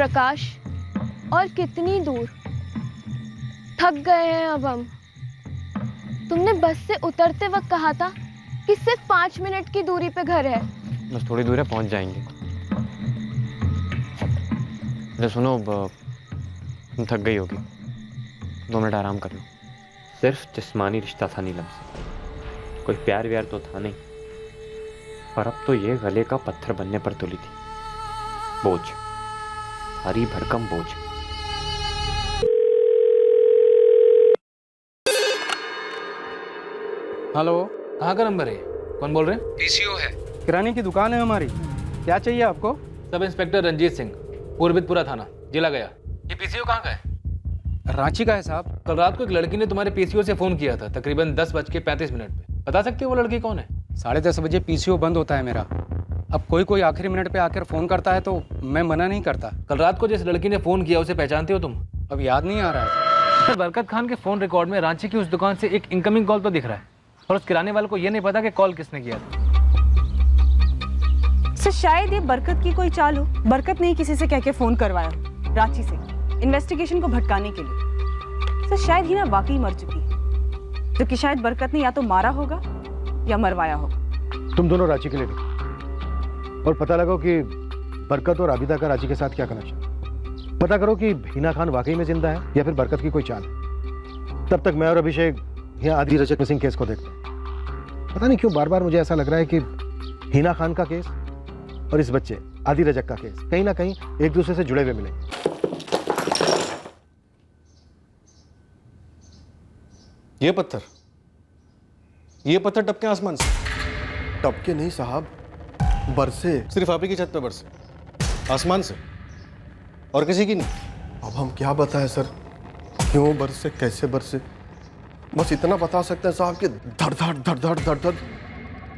प्रकाश, और कितनी दूर? थक गए हैं अब हम। तुमने बस से उतरते वक्त कहा था कि सिर्फ 5 मिनट की दूरी पे घर है। बस थोड़ी दूर है, पहुंच जाएंगे। अरे सुनो, तुम थक गई होगी, 2 मिनट आराम कर लो। सिर्फ जिस्मानी रिश्ता था नीलम से, कोई प्यार व्यार तो था नहीं, पर अब तो ये गले का पत्थर बनने पर तुली थी। बोझ, भारी भरकम बोझ। हेलो, कहाँ का नंबर है? कौन बोल रहे हैं? पीसीओ है, किराने की दुकान है हमारी। क्या चाहिए आपको? सब इंस्पेक्टर रंजीत सिंह, पूर्वितपुरा थाना, जिला गया। ये पीसीओ कहाँ का है? रांची का है साहब। कल रात को एक लड़की ने तुम्हारे पीसीओ से फोन किया था, तकरीबन 10:35 पे। बता सकते हो वो लड़की कौन है? 10:30 बजे पीसीओ बंद होता है मेरा। अब कोई आखिरी मिनट पे आकर फ़ोन करता है तो मैं मना नहीं करता। कल रात को जिस लड़की ने फ़ोन किया उसे पहचानते हो तुम? अब याद नहीं आ रहा है। सर, बरकत खान के फ़ोन रिकॉर्ड में रांची की उस दुकान से एक इनकमिंग कॉल तो दिख रहा है, और उस किराने वाले को ये नहीं पता कि कॉल किसने किया था। सर शायद ये बरकत की कोई चाल हो। बरकत ने ही किसी से कह के फ़ोन करवाया रांची से, इन्वेस्टिगेशन को भटकाने के लिए। सर शायद हिना वाकई मर चुकी है, जो कि शायद बरकत ने या तो मारा होगा या मरवाया होगा। तुम दोनों रांची के लिए निकलो और पता लगाओ कि बरकत और आबिदा का रांची के साथ क्या कनेक्शन। पता करो कि हिना खान वाकई में जिंदा है या फिर बरकत की कोई चाल है। तब तक मैं और अभिषेक यहाँ आदि रजक मिसिंग केस को देखते हैं। पता नहीं क्यों बार बार मुझे ऐसा लग रहा है कि हिना खान का केस और इस बच्चे आदि रजक का केस कहीं ना कहीं एक दूसरे से जुड़े हुए मिलेंगे। ये पत्थर टपके आसमान से? टपके नहीं साहब, बरसे। सिर्फ आप ही की छत पे बरसे? आसमान से? और किसी की नहीं? अब हम क्या बताएं सर, क्यों बरसे, कैसे बरसे। बस इतना बता सकते हैं साहब कि धड़ धड़ धड़ धड़ धड़ धड़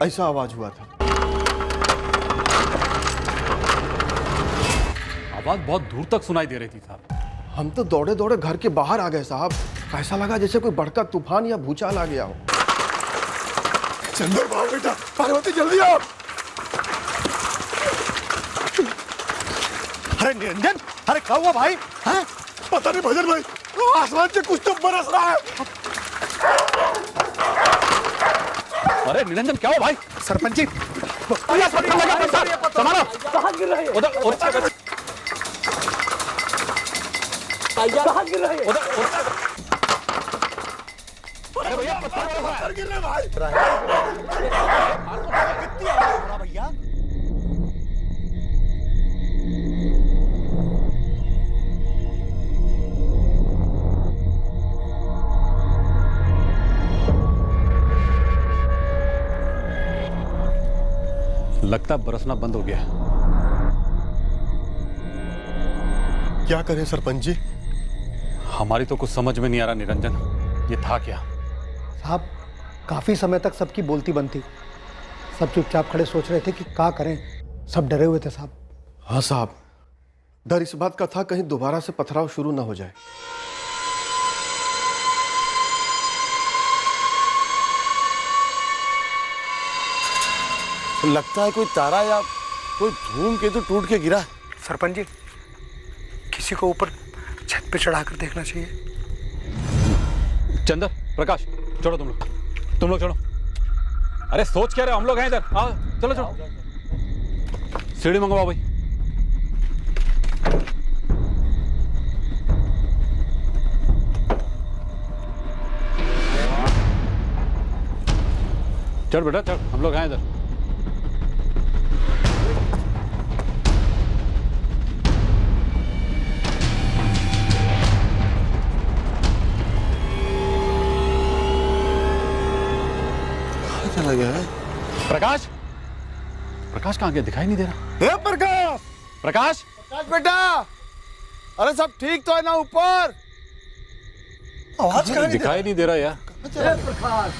ऐसा आवाज हुआ था। आवाज बहुत दूर तक सुनाई दे रही थी साहब। हम तो दौड़े दौड़े घर के बाहर आ गए साहब। ऐसा लगा जैसे कोई बड़का तूफान या भूचाल आ गया हो। चंदर बाबू बेटा, पार्वती जल्दी आओ। अरे निरंजन, अरे क्या हुआ भाई? हाँ? पता नहीं भजन भाई, आसमान से कुछ तो बरस रहा है। अरे निरंजन क्या हुआ भाई? सरपंच जी, संभालो। कहाँ गिर रहे हैं? उधर कहाँ गिर रहे हैं? अरे भैया पत्थर गिर रहे भाई। भैया लगता बरसना बंद हो गया। क्या करें सरपंच जी? हमारी तो कुछ समझ में नहीं आ रहा निरंजन, ये था क्या? साहब काफी समय तक सबकी बोलती बनती, सब चुपचाप खड़े सोच रहे थे कि क्या करें। सब डरे हुए थे साहब। हाँ साहब, डर इस बात का था कहीं दोबारा से पथराव शुरू ना हो जाए। लगता है कोई तारा या कोई धूमकेतु टूट के गिरा। सरपंच जी, किसी को ऊपर छत पे चढ़ाकर देखना चाहिए। चंदर, प्रकाश, छोड़ो तुम लोग छोड़ो। अरे सोच क्या रहे हो? हम लोग हैं इधर। आओ चलो चलो, सीढ़ी मंगवाओ भाई। चल बेटा चल, हम लोग हैं इधर। चला गया है प्रकाश, प्रकाश कहाँ गया? दिखाई नहीं दे रहा। हे प्रकाश, प्रकाश, प्रकाश बेटा, अरे सब ठीक तो है ना ऊपर? आवाज कहाँ दिखाई नहीं दे रहा यार। प्रकाश,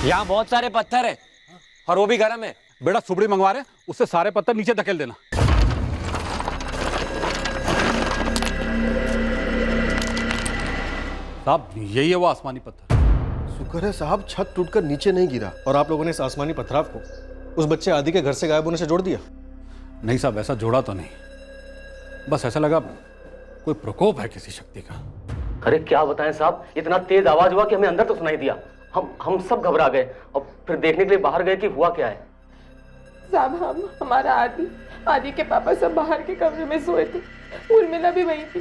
यहाँ बहुत सारे पत्थर है और वो भी गर्म है। बेटा सुबड़ी मंगवा रहे, उससे सारे पत्थर नीचे धकेल देना। साहब यही है वो आसमानी पत्थर। शुक्र है साहब छत टूटकर नीचे नहीं गिरा। और आप लोगों ने इस आसमानी पथराव को उस बच्चे आदि के घर से गायब होने से जोड़ दिया? नहीं साहब, ऐसा जोड़ा तो नहीं, बस ऐसा लगा कोई प्रकोप है किसी शक्ति का। अरे क्या बताएं साहब, इतना तेज आवाज हुआ कि हमें अंदर तो सुनाई दिया। हम सब घबरा गए और फिर देखने के लिए बाहर गए कि हुआ क्या है। साहब हमारा आदि के पापा सब बाहर के कमरे में सोए थे, उर्मिला भी वहीं थी।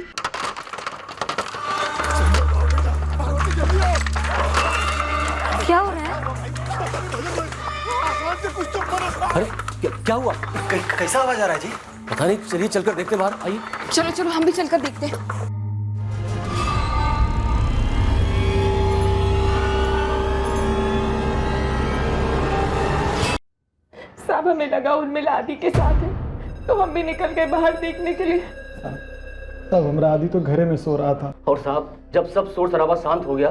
क्या हो रहा है? अरे क्या हुआ? कैसा आवाज आ रहा है जी? पता नहीं, चलिए चलकर देखते बाहर, आइए। चलो चलो हम भी चलकर देखते हैं। साहब हमें लगा उर्मिला आदि के साथ है, तो हम भी निकल गए बाहर देखने के लिए। तब हमारा आदि तो घरे में सो रहा था। और साहब जब सब शोर शराबा शांत हो गया,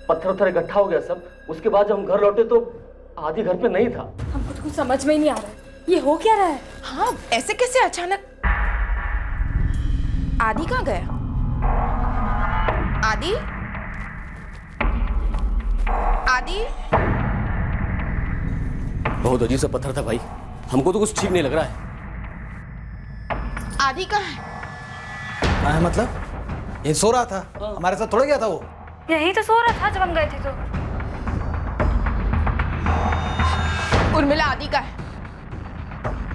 पत्थर उत्थर इकट्ठा हो गया सब, उसके बाद जब हम घर लौटे तो आदि घर पे नहीं था। हमको तो कुछ समझ में ही नहीं आ रहा है, ये हो क्या रहा है? हाँ, ऐसे कैसे अचानक? आदि कहाँ गया? आदि बहुत अजीब सा पत्थर था भाई, हमको तो कुछ ठीक नहीं लग रहा है। आदि कहाँ है? कहाँ है मतलब? ये सो रहा था, हमारे साथ थोड़ा गया था वो। यही तो सो रहा था जब हम गए थे तो। उर्मिला आदि का है?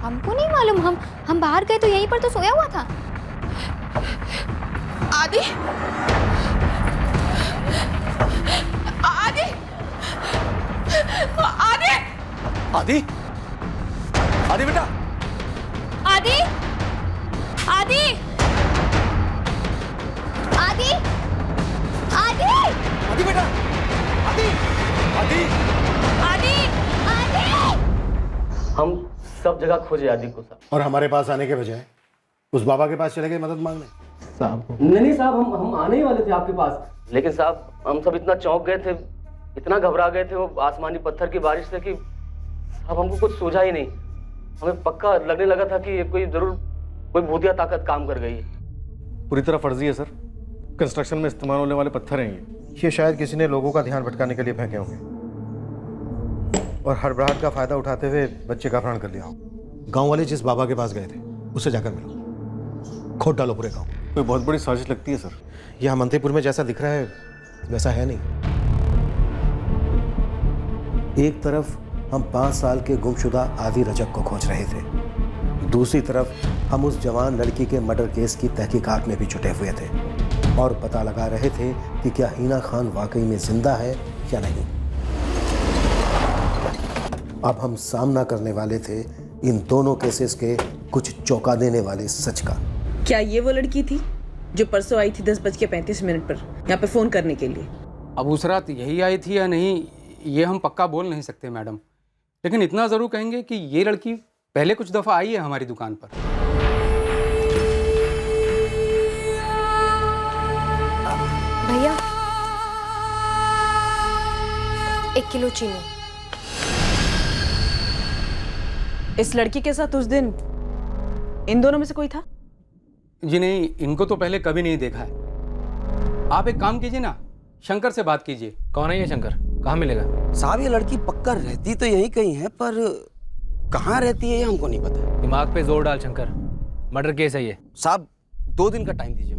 हमको नहीं मालूम, हम बाहर गए तो यहीं पर तो सोया हुआ था। आदि आदि आदि आदि आदि बेटा, आदि आदि आदि आदि आदि बेटा, आदि आदि आदि आदि। हम सब जगह खोजे आदि को साहब। और हमारे पास आने के बजाय उस बाबा के पास चले गए मदद मांगने। साहब नहीं साहब, हम आने ही वाले थे आपके पास, लेकिन साहब हम सब इतना चौंक गए थे, इतना घबरा गए थे वो आसमानी पत्थर की बारिश से कि साहब हमको कुछ सूझा ही नहीं। हमें पक्का लगने लगा था कि ये कोई जरूर कोई भूतिया ताकत काम कर गई है। पूरी तरह फर्जी है सर, कंस्ट्रक्शन में इस्तेमाल होने वाले पत्थर हैं ये शायद किसी ने लोगों का ध्यान भटकाने के लिए फेंके होंगे और हड़बड़ाहट का फायदा उठाते हुए बच्चे का अपहरण कर लिया हो। गांव वाले जिस बाबा के पास गए थे उससे जाकर मिलो, खोद डालो पूरे गांव। कोई बहुत बड़ी साजिश लगती है सर। यह मंत्रीपुर में जैसा दिख रहा है वैसा है नहीं। एक तरफ हम 5 साल के गुमशुदा आदि रजक को खोज रहे थे, दूसरी तरफ हम उस जवान लड़की के मर्डर केस की तहकीकात में भी जुटे हुए थे और पता लगा रहे थे कि क्या हिना खान वाकई में जिंदा है या नहीं। अब हम सामना करने वाले थे इन दोनों केसेस के कुछ चौंका देने वाले सच का। क्या ये वो लड़की थी जो परसों आई थी 10:35 पर यहाँ पे फोन करने के लिए? अब उस रात यही आई थी या नहीं ये हम पक्का बोल नहीं सकते मैडम, लेकिन इतना ज़रूर कहेंगे कि ये लड़की पहले कुछ दफ़ा आई है हमारी दुकान पर। भैया 1 किलो चीनी। इस लड़की के साथ उस दिन इन दोनों में से कोई था? जी नहीं, इनको तो पहले कभी नहीं देखा है। आप एक काम कीजिए ना, शंकर से बात कीजिए। कौन है ये शंकर, कहाँ मिलेगा? साहब ये लड़की पक्का रहती तो यहीं कहीं है, पर कहाँ रहती है ये हमको नहीं पता। दिमाग पे जोर डाल शंकर, मर्डर केस है ये। साहब 2 दिन का टाइम दीजिए,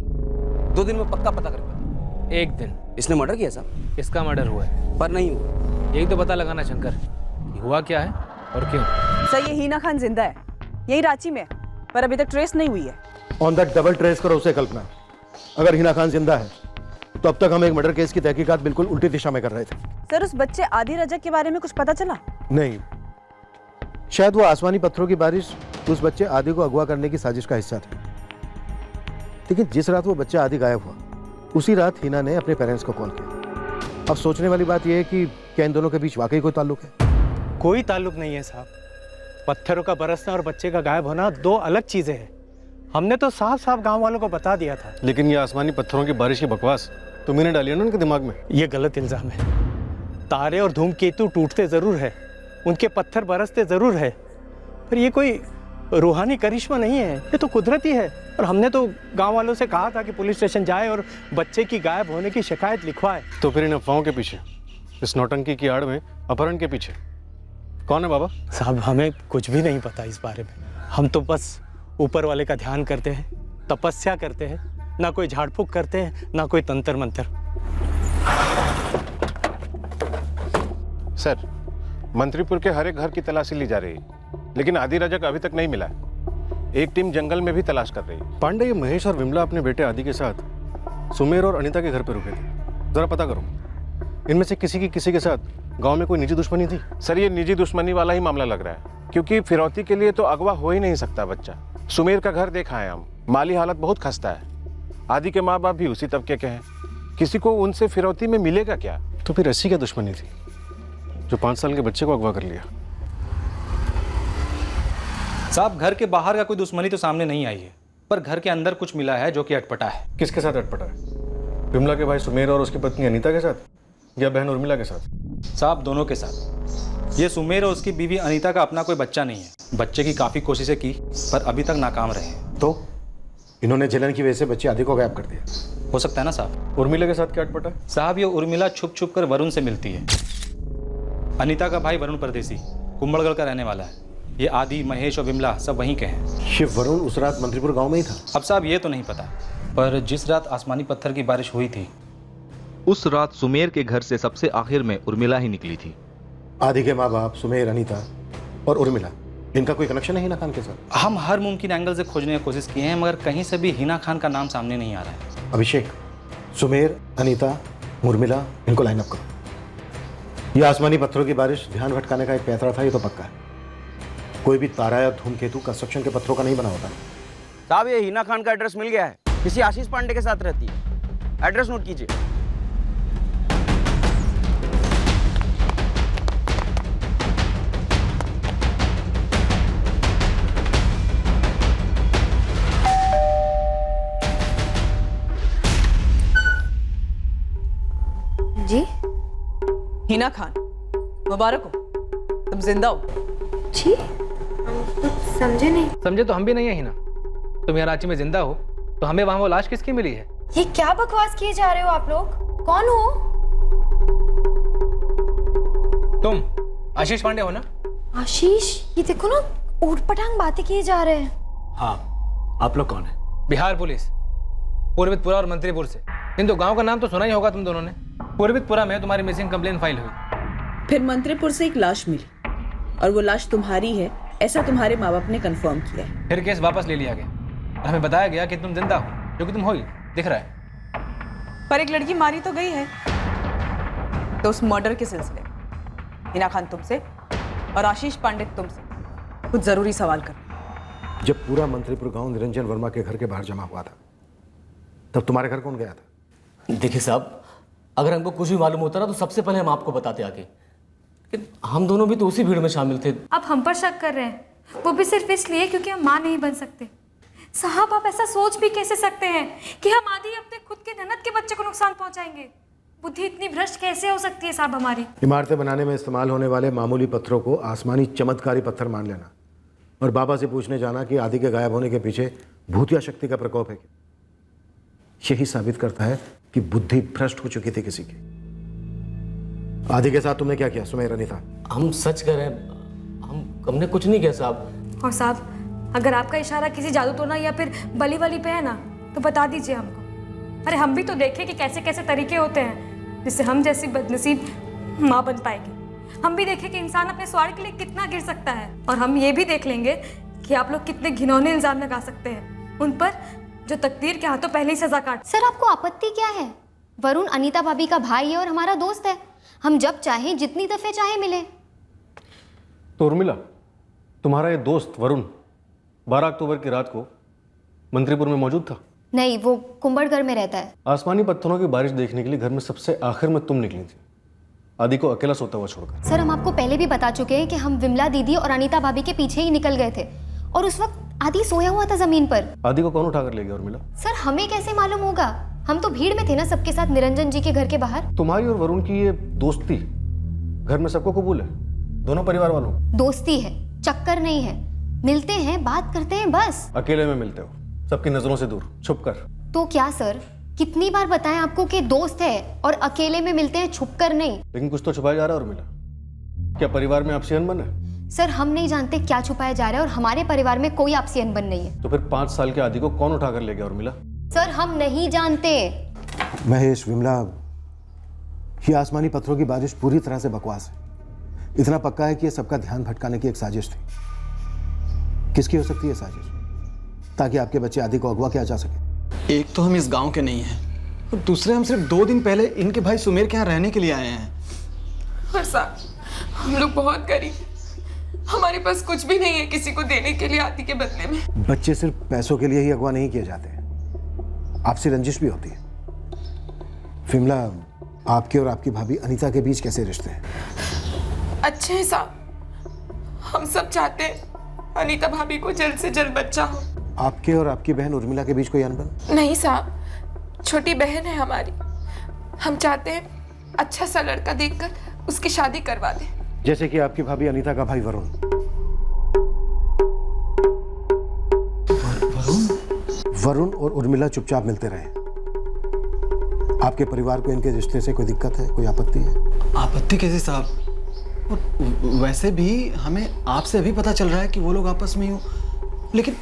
2 दिन में पक्का पता करके बताओ। 1 दिन? इसने मर्डर किया साहब? इसका मर्डर हुआ है पर नहीं हुआ। यही तो पता लगाना शंकर, कि हुआ क्या है और क्यों। सर ये हिना खान जिंदा है, यही रांची में, पर अभी तक ट्रेस नहीं हुई है। ऑन दैट डबल ट्रेस करो उसे कल्पना। अगर हिना खान जिंदा है तो अब तक हम एक मर्डर केस की तहकीकात बिल्कुल उल्टी दिशा में कर रहे थे। सर उस बच्चे आदि रजक के बारे में कुछ पता चला? नहीं, शायद वो आसमानी पत्थरों की बारिश उस बच्चे आदि को अगवा करने की साजिश का हिस्सा थी। लेकिन जिस रात वो बच्चा आदि गायब हुआ उसी रात हिना ने अपने पेरेंट्स को कॉल किया। अब सोचने वाली बात यह है कि क्या इन दोनों के बीच वाकई कोई ताल्लुक है? कोई ताल्लुक नहीं है साहब। पत्थरों का बरसना और बच्चे का गायब होना 2 अलग चीजें हैं। हमने तो साफ साफ गांव वालों को बता दिया था। लेकिन ये आसमानी पत्थरों की बारिश की बकवास तुमने डाली है ना उनके दिमाग में। ये गलत इल्जाम है। तारे और धूमकेतु टूटते जरूर है, उनके पत्थर बरसते जरूर है, पर ये कोई रूहानी करिश्मा नहीं है, ये तो कुदरती है। और हमने तो गांव वालों से कहा था कि पुलिस स्टेशन जाए और बच्चे की गायब होने की शिकायत लिखवाए। तो फिर इन अफवाहों के पीछे, इस नौटंकी की आड़ में, अपहरण के पीछे कौन है बाबा? साहब हमें कुछ भी नहीं पता इस बारे में। हम तो बस ऊपर वाले का ध्यान करते हैं, तपस्या करते हैं, ना कोई झाड़ फूक करते हैं, ना कोई तंत्र मंत्र। सर, मंत्रीपुर के हर एक घर की तलाशी ली जा रही है, लेकिन आदि रजक अभी तक नहीं मिला है। एक टीम जंगल में भी तलाश कर रही है। पांडे, ये महेश और विमला अपने बेटे आदि के साथ सुमेर और अनीता के घर पर रुके थे। जरा पता करो, इनमें से किसी के साथ गांव में कोई निजी दुश्मनी थी? सर, ये निजी दुश्मनी वाला ही मामला लग रहा है, क्योंकि फिरौती के लिए तो अगवा हो ही नहीं सकता बच्चा। सुमेर का घर देखा है हम, माली हालत बहुत खस्ता है। आदि के माँ बाप भी उसी तबके के हैं, किसी को उनसे फिरौती में मिलेगा क्या? तो फिर ऐसी क्या दुश्मनी थी जो 5 साल के बच्चे को अगवा कर लिया? साहब, घर के बाहर का कोई दुश्मनी तो सामने नहीं आई है, पर घर के अंदर कुछ मिला है जो कि अटपटा है। किसके साथ अटपटा है? विमला के भाई सुमेर और उसकी पत्नी अनीता के साथ, या बहन उर्मिला के साथ? साहब, दोनों के साथ। ये सुमेर और उसकी बीवी अनीता का अपना कोई बच्चा नहीं है। बच्चे की काफ़ी कोशिशें की, पर अभी तक नाकाम रहे। तो इन्होंने जलन की वजह से बच्चे आदि को गायब कर दिया? हो सकता है ना साहब। उर्मिला के साथ क्या अटपटा? साहब, ये उर्मिला छुप छुप कर वरुण से मिलती है। अनीता का भाई वरुण परदेसी कुंभलगढ़ का रहने वाला है। ये आदि, महेश और विमला सब वहीं के हैं। ये वरुण उस रात मंत्रीपुर गांव में ही था? अब साहब ये तो नहीं पता, पर जिस रात आसमानी पत्थर की बारिश हुई थी, उस रात सुमेर के घर से सबसे आखिर में उर्मिला ही निकली थी। आदि के माँ बाप सुमेर, अनीता और उर्मिला, इनका कोई कनेक्शन है हिना खान के साथ? हम हर मुमकिन एंगल से खोजने की कोशिश किए हैं, मगर कहीं से भी हिना खान का नाम सामने नहीं आ रहा है। अभिषेक, सुमेर, अनीता, उर्मिला, इनको लाइन अप करो। ये आसमानी पत्थरों की बारिश ध्यान भटकाने का एक पैतरा था, ये तो पक्का है। कोई भी तारा या धूमकेतु कंस्ट्रक्शन के पत्थरों का नहीं बना होता। साहब, ये हिना खान का एड्रेस मिल गया है, किसी आशीष पांडे के साथ रहती है। एड्रेस नोट कीजिए। जी? हिना खान, मुबारक हो, तुम जिंदा हो। जी? समझे नहीं। समझे तो हम भी नहीं है हिना। तुम यहाँ रांची में जिंदा हो, तो हमें वहाँ वो लाश किसकी मिली है? ये क्या बकवास किए जा रहे हो आप लोग? कौन हो? तुम आशीष पांडे हो ना? आशीष, ये देखो ना, ऊटपटांग बातें किए जा रहे हैं। हाँ, आप लोग कौन है? बिहार पुलिस, पूर्वितपुरा और मंत्रीपुर से। किंतु गांव का नाम तो सुना ही होगा तुम दोनों ने। पूर्वितपुरा में तुम्हारी मिसिंग कंप्लेन फाइल हुई। फिर मंत्रीपुर से एक लाश मिली, और वो लाश तुम्हारी है, ऐसा तुम्हारे माँ बाप ने कंफर्म किया है। फिर केस वापस ले लिया गया। हमें बताया गया कि तुम जिंदा हो, जो कि तुम हो ही, दिख रहा है। पर एक लड़की मारी तो गई है। तो उस मर्डर के सिलसिले में हिना खान तुमसे और आशीष पांडे तुमसे कुछ जरूरी सवाल कर। जब पूरा मंत्रीपुर गांव निरंजन वर्मा के घर के बाहर जमा हुआ था, तब तुम्हारे घर कौन गया था? देखिए साहब, अगर हमको कुछ भी मालूम होता ना तो सबसे पहले हम आपको बताते आगे। हम दोनों भी तो उसी भीड़ में शामिल थे। अब हम पर शक कर रहे हैं, वो भी सिर्फ इसलिए क्योंकि हम मां नहीं बन सकते। साहब, आप ऐसा सोच भी कैसे सकते हैं कि हम आदि अपने खुद के ननद के बच्चे को नुकसान पहुंचाएंगे? बुद्धि इतनी भ्रष्ट कैसे हो सकती है साहब हमारी? इमारतें बनाने में इस्तेमाल होने वाले मामूली पत्थरों को आसमानी चमत्कारी पत्थर मान लेना और बाबा से पूछने जाना कि आदि के गायब होने के पीछे भूतिया शक्ति का प्रकोप है, यही साबित करता है कि बुद्धि भ्रष्ट हो चुकी थी किसी की। आदि के साथ तुमने क्या किया सुमेर, अनीता? हम सच कह रहे हैं, हमने कुछ नहीं किया साहब। और साहब, अगर आपका इशारा किसी जादू टोना या फिर बली वाली पे है ना, तो बता दीजिए हमको। अरे हम भी तो देखें कि कैसे कैसे तरीके होते हैं जिससे हम जैसी बदनसीब माँ बन पाएगी। हम भी देखें कि इंसान अपने स्वार्थ के लिए कितना गिर सकता है, और हम ये भी देख लेंगे कि आप लोग कितने घिनौने इल्जाम लगा सकते हैं उन पर जो तकदीर के हाथों पहले ही सजा काट। सर, आपको आपत्ति क्या है? वरुण अनीता भाभी का भाई है और हमारा दोस्त है। हम जब चाहें, जितनी दफे चाहे मिले। तो उर्मिला, तुम्हारा ये दोस्त वरुण 12 अक्टूबर की रात को मंत्रीपुर में मौजूद था? नहीं, वो कुंभलगढ़ में रहता है। आसमानी पत्थरों की बारिश देखने के लिए घर में सबसे आखिर में तुम निकली थी, आदि को अकेला सोता हुआ छोड़कर। सर, हम आपको पहले भी बता चुके हैं कि हम विमला दीदी और अनीता भाभी के पीछे ही निकल गए थे, और उस वक्त आदि सोया हुआ था जमीन पर। आदि को कौन उठा कर ले गया उर्मिला? सर, हमें कैसे मालूम होगा? हम तो भीड़ में थे ना सबके साथ, निरंजन जी के घर के बाहर। तुम्हारी और वरुण की ये दोस्ती घर में सबको कबूल है, दोनों परिवार वालों? दोस्ती है, चक्कर नहीं है। मिलते हैं, बात करते हैं, बस। अकेले में मिलते हो, सबकी नजरों से दूर, छुप कर। तो क्या सर, कितनी बार बताएं आपको कि दोस्त है और अकेले में मिलते हैं, छुप कर नहीं। लेकिन कुछ तो छुपाया जा रहा है उर्मिला। क्या परिवार में आपसी अनबन है? सर हम नहीं जानते क्या छुपाया जा रहा है और हमारे परिवार में कोई आपसी अनबन नहीं है। तो फिर 5 साल के आदि को कौन उठा कर ले गया उर्मिला? सर हम नहीं जानते। महेश, विमला, ये आसमानी पत्थरों की बारिश पूरी तरह से बकवास है। इतना पक्का है कि ये सबका ध्यान भटकाने की एक साजिश थी। किसकी हो सकती है साजिश? ताकि आपके बच्चे आदि को अगवा किया जा सके। एक तो हम इस गांव के नहीं हैं और दूसरे हम सिर्फ 2 दिन पहले इनके भाई सुमेर के यहाँ रहने के लिए आए हैं। और साहब हम लोग बहुत गरीब, हमारे पास कुछ भी नहीं है किसी को देने के लिए आदि के बदले में। बच्चे सिर्फ पैसों के लिए ही अगवा नहीं किए जाते, आपसी रंजिश भी होती है। विमला, आपके और आपकी भाभी अनीता के बीच कैसे रिश्ते हैं? अच्छे हैं साहब, हम सब चाहते हैं अनीता भाभी को जल्द से जल्द बच्चा हो। आपके और आपकी बहन उर्मिला के बीच कोई अनबन? नहीं साहब, छोटी बहन है हमारी, हम चाहते हैं अच्छा सा लड़का देखकर उसकी शादी करवा दें। जैसे कि आपकी भाभी अनीता का भाई वरुण। वरुण और उर्मिला चुपचाप मिलते रहे। आपके परिवार को इनके रिश्ते से कोई दिक्कत है, कोई आपत्ति है? आपत्ति कैसे साहब? और वैसे भी हमें आपसे अभी पता चल रहा है कि वो लोग आपस में ही हो, लेकिन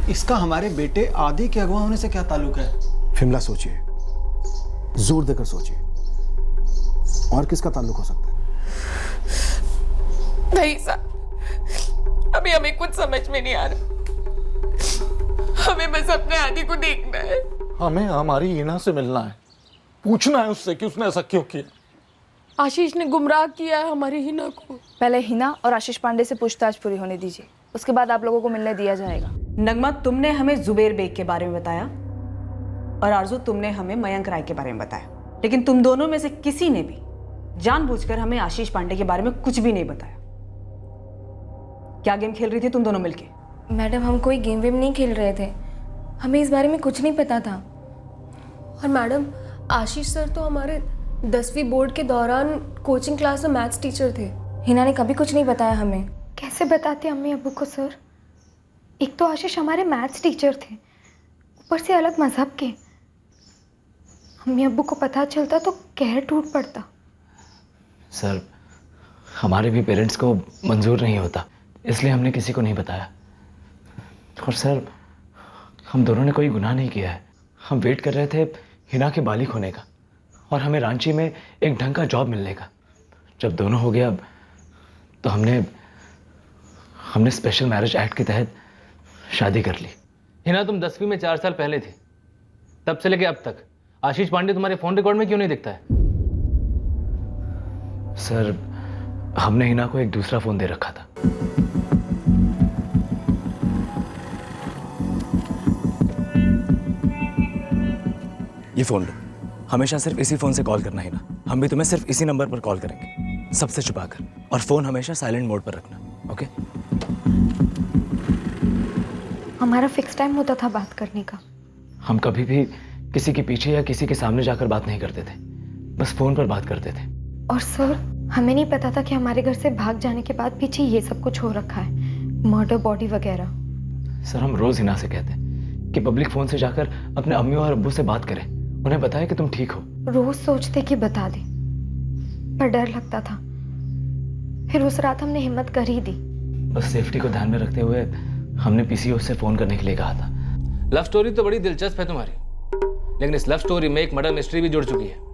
इसका हमारे बेटे आदि के अगवा होने से क्या ताल्लुक है? विमला सोचिए, जोर देकर सोचिए, और किसका ताल्लुक हो सकता है? नहीं साहब, अभी हमें कुछ समझ में नहीं आ रहा, हमें बस अपने आदि को देखना है। हमें हमारी हिना से मिलना है, पूछना है उससे कि उसने ऐसा क्यों किया। आशीष ने गुमराह किया है हमारी हिना को। पहले हिना और आशीष पांडे से पूछताछ पूरी होने दीजिए, उसके बाद आप लोगों को मिलने दिया जाएगा। नगमा, तुमने हमें जुबेर बेग के बारे में बताया और आरजू तुमने हमें मयंक राय के बारे में बताया, लेकिन तुम दोनों में से किसी ने भी जानबूझकर हमें आशीष पांडे के बारे में कुछ भी नहीं बताया। क्या गेम खेल रही थी तुम दोनों मिलके? मैडम हम कोई गेम वेम नहीं खेल रहे थे, हमें इस बारे में कुछ नहीं पता था। और मैडम आशीष सर तो हमारे 10वीं बोर्ड के दौरान कोचिंग क्लास में मैथ्स टीचर थे। हिना ने कभी कुछ नहीं बताया हमें। कैसे बताते अम्मी अब्बू को सर? एक तो आशीष हमारे मैथ्स टीचर थे, ऊपर से अलग मजहब के। अम्मी अब्बू को पता चलता तो कहर टूट पड़ता। सर हमारे भी पेरेंट्स को मंजूर नहीं होता, इसलिए हमने किसी को नहीं बताया। और सर हम दोनों ने कोई गुनाह नहीं किया है। हम वेट कर रहे थे हिना के बालिग होने का और हमें रांची में एक ढंग का जॉब मिलने का। जब दोनों हो गया तो हमने स्पेशल मैरिज एक्ट के तहत शादी कर ली। हिना तुम 10वीं में 4 साल पहले थी, तब से लेके अब तक आशीष पांडे तुम्हारे फोन रिकॉर्ड में क्यों नहीं दिखता है? सर हमने हिना को एक दूसरा फोन दे रखा था। ये फोन लो, हमेशा सिर्फ इसी फोन से कॉल करना है ना। हम भी तुम्हें सिर्फ इसी नंबर पर कॉल करेंगे, सबसे छुपाकर, और फोन हमेशा साइलेंट मोड पर रखना, ओके? हमारा फिक्स टाइम होता था बात करने का। हम कभी भी किसी के पीछे या किसी के सामने जाकर बात नहीं करते थे, बस फोन पर बात करते थे। और सर हमें नहीं पता था कि हमारे घर से भाग जाने के बाद पीछे ये सब कुछ हो रखा है, मर्डर बॉडी वगैरह। सर हम रोज हिना से कहते हैं कि पब्लिक फोन से जाकर अपने अम्मी और अब्बू से बात करें, उन्हें बताया कि तुम ठीक हो। रोज सोचते कि बता दे, पर डर लगता था। फिर उस रात हमने हिम्मत कर ही दी। बस सेफ्टी को ध्यान में रखते हुए हमने पीसीओ से फोन करने के लिए कहा था। लव स्टोरी तो बड़ी दिलचस्प है तुम्हारी, लेकिन इस लव स्टोरी में एक मर्डर मिस्ट्री भी जुड़ चुकी है।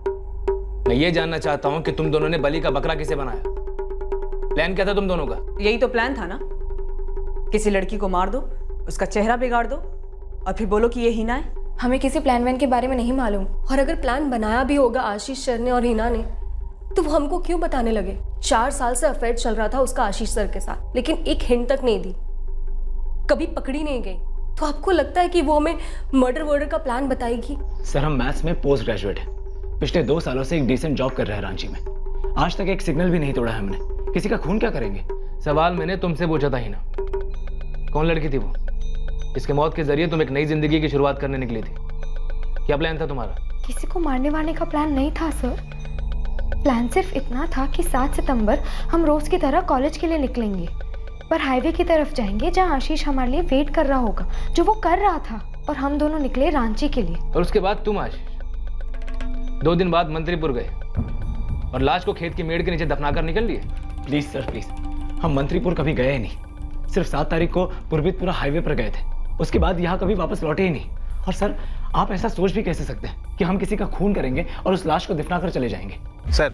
मैं ये जानना चाहता हूँ कि तुम दोनों ने बलि का बकरा किसे बनाया? प्लान क्या था तुम दोनों का? यही तो प्लान था ना, किसी लड़की को मार दो, उसका चेहरा बिगाड़ दो और फिर बोलो कि ये हिना है। हमें किसी प्लान वैन के बारे में नहीं मालूम, और अगर प्लान बनाया भी होगा आशीष सर ने और हिना ने, तो वो हमको क्यों बताने लगे? 4 साल से अफेयर चल रहा था उसका आशीष सर के साथ, लेकिन एक हिंट तक नहीं दी, कभी पकड़ी नहीं गई। तो आपको लगता है कि वो हमें मर्डर का प्लान बताएगी? सर हम मैथ्स में पोस्ट ग्रेजुएट हैं, पिछले 2 सालों से एक डिसेंट जॉब कर रहे हैं रांची में। आज तक एक सिग्नल भी नहीं तोड़ा है हमने। किसी का खून क्या करेंगे? सवाल मैंने तुमसे पूछा था हिना, कौन लड़की थी वो जिसके मौत के जरिए तुम एक नई जिंदगी की शुरुआत करने निकली थी? क्या प्लान था तुम्हारा? किसी को मारने वाने का प्लान नहीं था सर। प्लान सिर्फ इतना था कि 7 सितंबर हम रोज की तरह कॉलेज के लिए निकलेंगे, पर हाईवे की तरफ जाएंगे जहां आशीष हमारे लिए वेट कर रहा होगा, जो वो कर रहा था, और हम दोनों निकले रांची के लिए। और उसके बाद तुम आशीष 2 दिन बाद मंत्रीपुर गए और लाश को खेत की मेड़ के नीचे दफनाकर निकल लिए। प्लीज सर प्लीज, हम मंत्रीपुर कभी गए ही नहीं। सिर्फ 7 तारीख को पुरबितपुरा हाईवे पर गए थे, उसके बाद यहाँ कभी वापस लौटे ही नहीं। और सर, आप ऐसा सोच भी कैसे सकते हैं कि हम किसी का खून करेंगे और उस लाश को दफना कर चले जाएंगे? सर,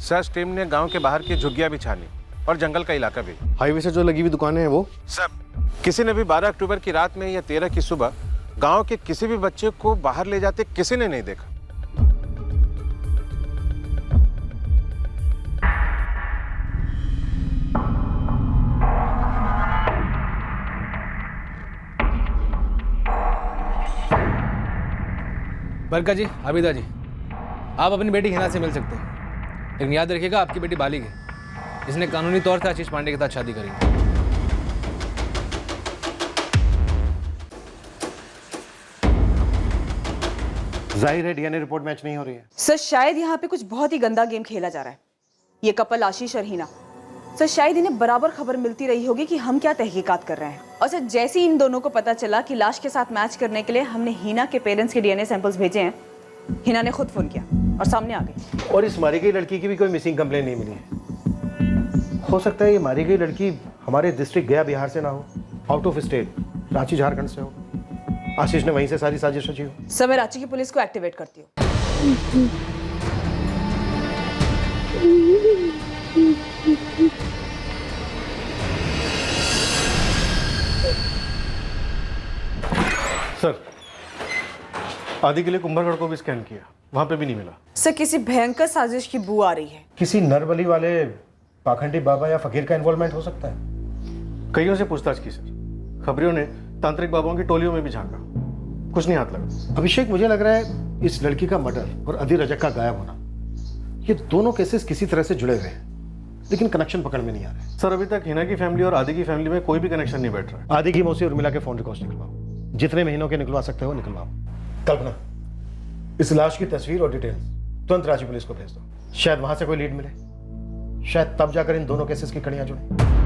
सर्च टीम ने गांव के बाहर की झुग्गियां भी छानी और जंगल का इलाका भी। हाईवे से जो लगी हुई दुकानें हैं वो? सर, किसी ने भी 12 अक्टूबर की रात में या 13 की सुबह गांव के किसी भी बच्चे को बाहर ले जाते किसी ने नहीं देखा। बरका जी, आबिदा जी, आप अपनी बेटी हिना से मिल सकते हैं, लेकिन याद रखिएगा आपकी बेटी बालिग है, जिसने कानूनी तौर से आशीष पांडे के साथ शादी करी है। जाहिर है डीएनए रिपोर्ट मैच नहीं हो रही है। सर शायद यहाँ पे कुछ बहुत ही गंदा गेम खेला जा रहा है। ये कपल आशीष और हिना, सर शायद इन्हें बराबर खबर मिलती रही होगी कि हम क्या तहकीकात कर रहे हैं। और सर जैसे ही इन दोनों को पता चला कि लाश के साथ मैच करने के लिए हमने हिना के पेरेंट्स के डीएनए सैंपल्स भेजे हैं, हिना ने खुद फोन किया और सामने आ गई। और इस मारी गई लड़की की भी कोई मिसिंग कंप्लेन नहीं मिली है। हो सकता है ये मारी गई लड़की हमारे डिस्ट्रिक्ट गया बिहार से ना हो, out of state Ranchi Jharkhand से हो। आशीष ने वहीं से सारी साजिश रची हो। सर मैं रांची की पुलिस को एक्टिवेट करती हूँ। सर, आदि के लिए कुंभलगढ़ को भी स्कैन किया, वहां पे भी नहीं मिला। सर किसी भयंकर साजिश की बू आ रही है। किसी नरबली वाले पाखंडी बाबा या फकीर का इन्वॉल्वमेंट हो सकता है। कईयों से पूछताछ की सर, खबरियों ने तांत्रिक बाबाओं की टोलियों में भी झांका, कुछ नहीं हाथ लगा। अभिषेक, मुझे लग रहा है इस लड़की का मर्डर और अदी रजक का गायब होना, ये दोनों केसेस किसी तरह से जुड़े हुए हैं, लेकिन कनेक्शन पकड़ में नहीं आ रहे। सर अभी तक हिना की फैमिली और आदि की फैमिली में कोई भी कनेक्शन नहीं बैठ रहा है। आदि की मौसी उर्मिला के फोन रिकॉर्ड्स निकलवाओ, जितने महीनों के निकलवा सकते हो निकलवाओ। कल्पना, इस लाश की तस्वीर और डिटेल्स तुरंत रांची पुलिस को भेज दो, शायद वहां से कोई लीड मिले, शायद तब जाकर इन दोनों केसेस की कड़ियां जुड़े।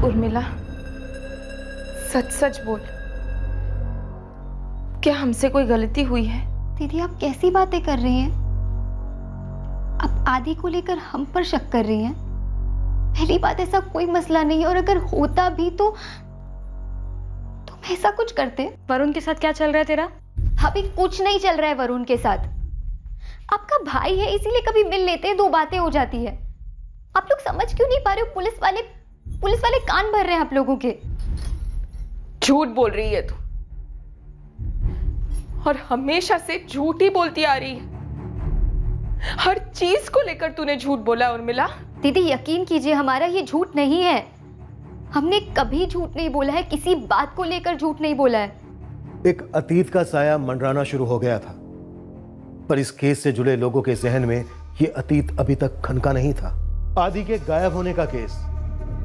उर्मिला, सच सच बोल, क्या हमसे कोई गलती हुई है? दीदी आप कैसी बातें कर रही हैं? आप आदि को लेकर हम पर शक कर रही हैं? पहली बात, ऐसा कोई मसला नहीं है, और अगर होता भी तो तुम ऐसा कुछ करते। वरुण के साथ क्या चल रहा है तेरा? अभी कुछ नहीं चल रहा है वरुण के साथ। आपका भाई है इसीलिए कभी मिल लेते हैं, 2 बातें हो जाती है। आप लोग समझ क्यों नहीं पा रहे हो? पुलिस वाले कान भर रहे हैं आप लोगों के। झूठ बोल रही है तू, और हमेशा से झूठ ही बोलती आ रही है। हर चीज को लेकर तूने झूठ बोला उर्मिला। दीदी यकीन कीजिए, हमारा ये झूठ नहीं है। हमने कभी झूठ नहीं बोला है, किसी बात को लेकर झूठ नहीं बोला है। एक अतीत का साया मंडराना शुरू हो गया था, पर इस केस से जुड़े लोगों के जहन में ये अतीत अभी तक खनका नहीं था। आदि के गायब होने का केस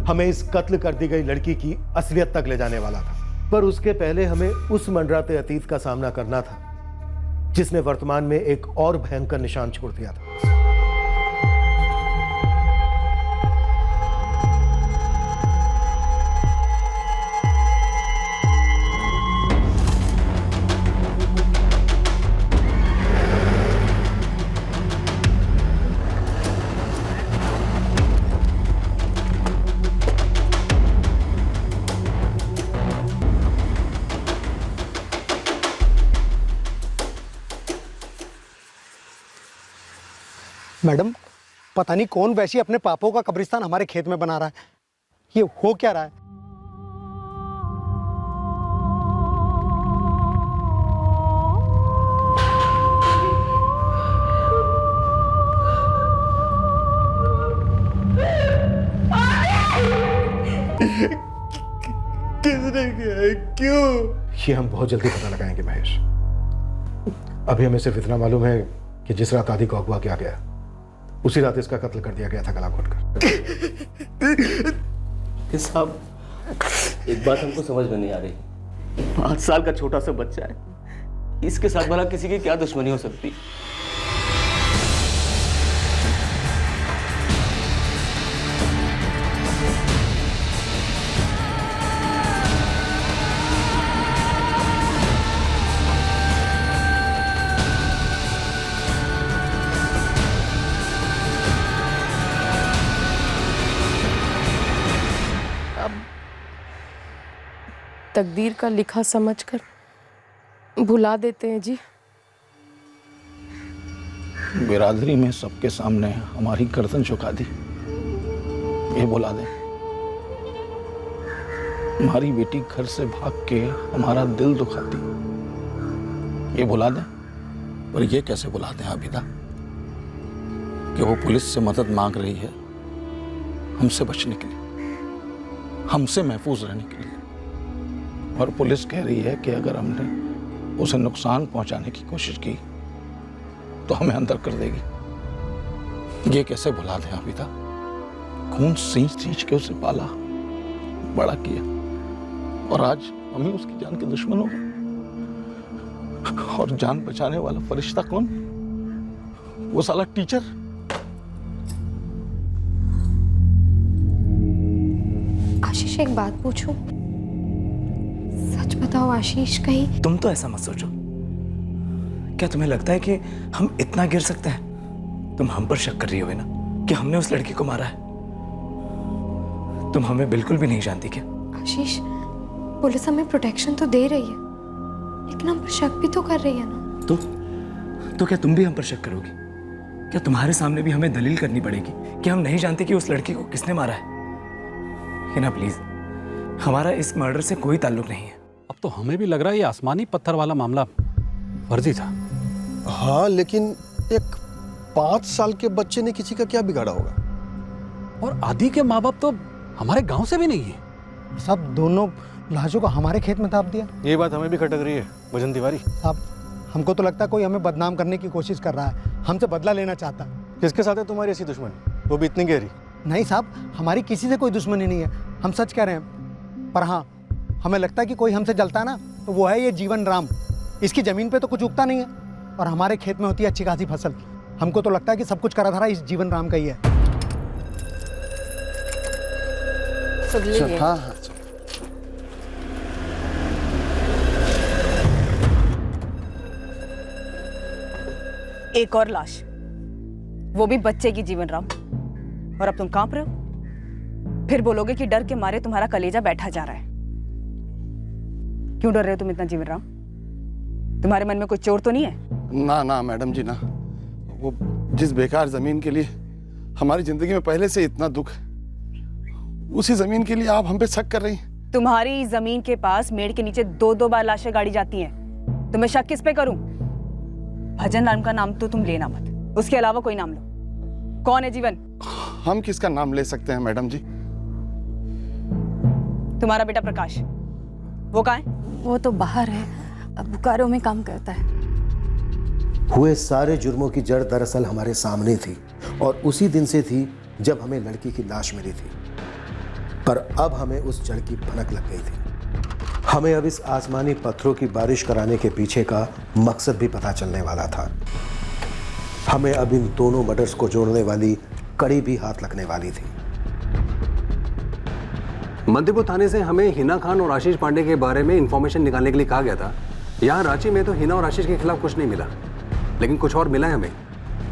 हमें इस कत्ल कर दी गई लड़की की असलियत तक ले जाने वाला था, पर उसके पहले हमें उस मंडराते अतीत का सामना करना था जिसने वर्तमान में एक और भयंकर निशान छोड़ दिया था। मैडम, पता नहीं कौन वैसी अपने पापों का कब्रिस्तान हमारे खेत में बना रहा है। ये हो क्या रहा है? किसने किया है? क्यों? ये हम बहुत जल्दी पता लगाएंगे महेश। अभी हमें सिर्फ इतना मालूम है कि जिस रात आदि को अगवा किया गया, उसी रात इसका कत्ल कर दिया गया था गला घोटकर। साहब, एक बात हमको समझ में नहीं आ रही। 5 साल का छोटा सा बच्चा है, इसके साथ भला किसी की क्या दुश्मनी हो सकती? तकदीर का लिखा समझकर भुला देते हैं जी। बिरादरी में सबके सामने हमारी गर्दन झुका दी, ये भुला दें। हमारी बेटी घर से भाग के हमारा दिल दुखाती, ये भुला दें। पर ये कैसे भुला दें आबिदा कि वो पुलिस से मदद मांग रही है हमसे बचने के लिए, हमसे महफूज रहने के लिए, और पुलिस कह रही है कि अगर हमने उसे नुकसान पहुंचाने की कोशिश की तो हमें अंदर कर देगी। ये कैसे भुला दें आबिदा? खून सींच सींच के उसे पाला, बड़ा किया, और आज हम ही उसकी जान के दुश्मन हो गए। और जान बचाने वाला फरिश्ता कौन? वो साला टीचर। आशीष एक बात पूछूं? सच बताओ आशीष, कहीं तुम तो ऐसा मत सोचो। क्या तुम्हें लगता है कि हम इतना गिर सकते हैं? तुम हम पर शक कर रही हो ना कि हमने उस लड़की को मारा है। तुम हमें बिल्कुल भी नहीं जानती क्या? आशीष, पुलिस हमें प्रोटेक्शन तो दे रही है, लेकिन हम पर शक भी तो कर रही है ना। तो क्या तुम भी हम पर शक करोगी? क्या तुम्हारे सामने भी हमें दलील करनी पड़ेगी कि हम नहीं जानते कि उस लड़की को किसने मारा है? हिना प्लीज, हमारा इस मर्डर से कोई ताल्लुक नहीं है। अब तो हमें भी लग रहा है ये आसमानी पत्थर वाला मामला फर्जी था। हाँ, लेकिन एक 5 साल के बच्चे ने किसी का क्या बिगाड़ा होगा? और आदि के माँ बाप तो हमारे गांव से भी नहीं है। सब दोनों लाशों को हमारे खेत में दाब दिया। ये बात हमें भी खटक रही है भजन तिवारी साहब। हमको तो लगता है कोई हमें बदनाम करने की कोशिश कर रहा है, हमसे बदला लेना चाहता है। किसके साथ है तुम्हारी ऐसी दुश्मनी, वो भी इतनी गहरी? नहीं साहब, हमारी किसी से कोई दुश्मनी नहीं है, हम सच कह रहे हैं। पर हाँ, हमें लगता है कि कोई हमसे जलता ना तो वो है ये जीवन राम। इसकी ज़मीन पे तो कुछ उगता नहीं है और हमारे खेत में होती है अच्छी खासी फसल। हमको तो लगता है कि सब कुछ करा धरा इस जीवन राम का ही है। हाँ हाँ, एक और लाश, वो भी बच्चे की जीवन राम। और अब तुम कांप रहे हो? फिर बोलोगे कि डर के मारे तुम्हारा कलेजा बैठा जा रहा है। क्यों डर रहे हो तुम इतना जीवन राम? तुम्हारे मन में कोई चोर तो नहीं है? ना ना मैडम जी ना, वो जिस बेकार जमीन के लिए हमारी जिंदगी में पहले से इतना दुख, उसी जमीन के लिए आप हम पे शक कर रही हैं। तुम्हारी जमीन के पास मेड़ के नीचे 2-2 बार लाशें गाड़ी जाती हैं, तो मैं शक किस पे करूं? भजन राम का नाम तो तुम लेना मत, उसके अलावा कोई नाम लो। कौन है जीवन? हम किसका नाम ले सकते हैं मैडम जी? तुम्हारा बेटा प्रकाश, वो कहाँ है? वो तो बाहर है, बोकारो में काम करता है। हुए सारे जुर्मों की जड़ दरअसल हमारे सामने थी, और उसी दिन से थी जब हमें लड़की की लाश मिली थी। पर अब हमें उस जड़ की भनक लग गई थी। हमें अब इस आसमानी पत्थरों की बारिश कराने के पीछे का मकसद भी पता चलने वाला था। हमें अब इन दोनों मर्डर्स को जोड़ने वाली कड़ी भी हाथ लगने वाली थी। मंत्रीपुर थाने से हमें हिना खान और आशीष पांडे के बारे में इंफॉर्मेशन निकालने के लिए कहा गया था। यहाँ रांची में तो हिना और आशीष के खिलाफ कुछ नहीं मिला, लेकिन कुछ और मिला है हमें।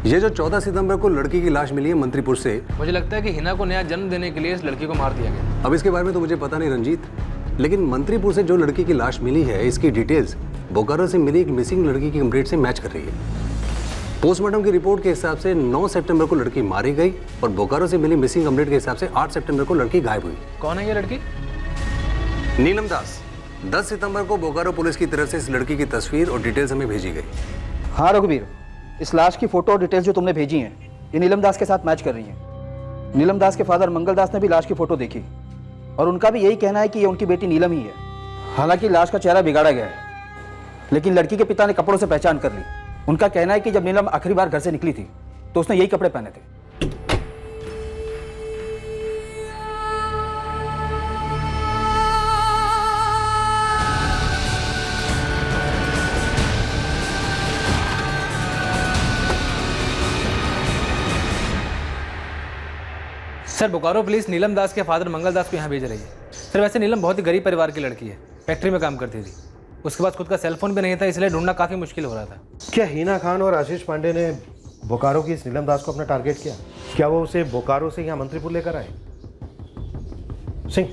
ये जो 14 सितंबर को लड़की की लाश मिली है मंत्रीपुर से, मुझे लगता है कि हिना को नया जन्म देने के लिए इस लड़की को मार दिया गया। अब इसके बारे में तो मुझे पता नहीं रंजीत, लेकिन मंत्रीपुर से जो लड़की की लाश मिली है, इसकी डिटेल्स बोकारो से मिली एक मिसिंग लड़की की कंप्लेंट से मैच कर रही है। पोस्टमार्टम की रिपोर्ट के हिसाब से 9 सितंबर को लड़की मारी गई, और बोकारो से मिली मिसिंग कंप्लेंट के हिसाब से 8 सितंबर को लड़की गायब हुई। कौन है ये लड़की? नीलम दास। 10 सितंबर को बोकारो पुलिस की तरफ से इस लड़की की तस्वीर और डिटेल्स हमें भेजी गई। हाँ रघुवीर, इस लाश की फोटो और डिटेल्स जो तुमने भेजी हैं, ये नीलम दास के साथ मैच कर रही हैं। नीलम दास के फादर मंगल दास ने भी लाश की फोटो देखी, और उनका भी यही कहना है कि ये उनकी बेटी नीलम ही है। हालांकि लाश का चेहरा बिगाड़ा गया है, लेकिन लड़की के पिता ने कपड़ों से पहचान कर ली। उनका कहना है कि जब नीलम आखिरी बार घर से निकली थी तो उसने यही कपड़े पहने थे। सर, बोकारो पुलिस नीलम दास के फादर मंगल दास को यहाँ भेज रही है। सर, वैसे नीलम बहुत ही गरीब परिवार की लड़की है, फैक्ट्री में काम करती थी। उसके पास खुद का सेल फोन भी नहीं था, इसलिए ढूंढना काफ़ी मुश्किल हो रहा था। क्या हिना खान और आशीष पांडे ने बोकारो की इस नीलम दास को अपना टारगेट किया? क्या वो उसे बोकारो से यहाँ मंत्रीपुर लेकर आए? सिंह,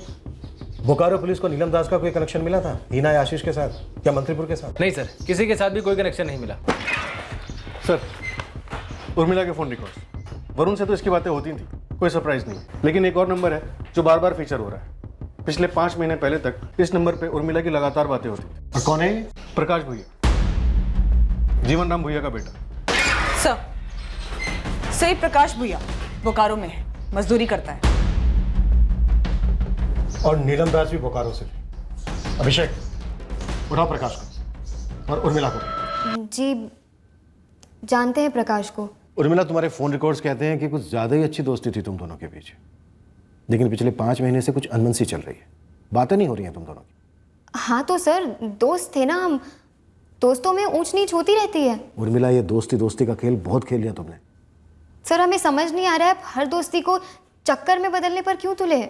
बोकारो पुलिस को नीलम दास का कोई कनेक्शन मिला था हीना या आशीष के साथ या मंत्रीपुर के साथ? नहीं सर, किसी के साथ भी कोई कनेक्शन नहीं मिला। सर, उर्मिला के फोन रिकॉर्ड्स, वरुण से तो इसकी बातें होती थी, कोई सरप्राइज नहीं। लेकिन एक और नंबर है जो बार बार फीचर हो रहा है। पिछले 5 महीने पहले तक इस नंबर पे उर्मिला की लगातार बातें होती थी। और कौन है? प्रकाश भुइया, जीवन राम भुइया का बेटा। सर, सही प्रकाश भुइया बोकारो में है, मजदूरी करता है। और नीलम दास भी बोकारो से थी। अभिषेक, उठाओ प्रकाश को और उर्मिला को। जी, जानते हैं प्रकाश को। उर्मिला, तुम्हारे फोन रिकॉर्ड्स कहते हैं कि कुछ ज्यादा ही अच्छी दोस्ती थी तुम दोनों के बीच, लेकिन पिछले 5 महीने से कुछ अनबन सी चल रही है, बातें नहीं हो रही हैं तुम दोनों की। हाँ तो सर, दोस्त थे ना हम, दोस्तों में ऊंच नीच होती रहती है। उर्मिला, ये दोस्ती का खेल बहुत खेल लिया तुमने। सर, हमें समझ नहीं आ रहा है हर दोस्ती को चक्कर में बदलने पर क्यों तुले।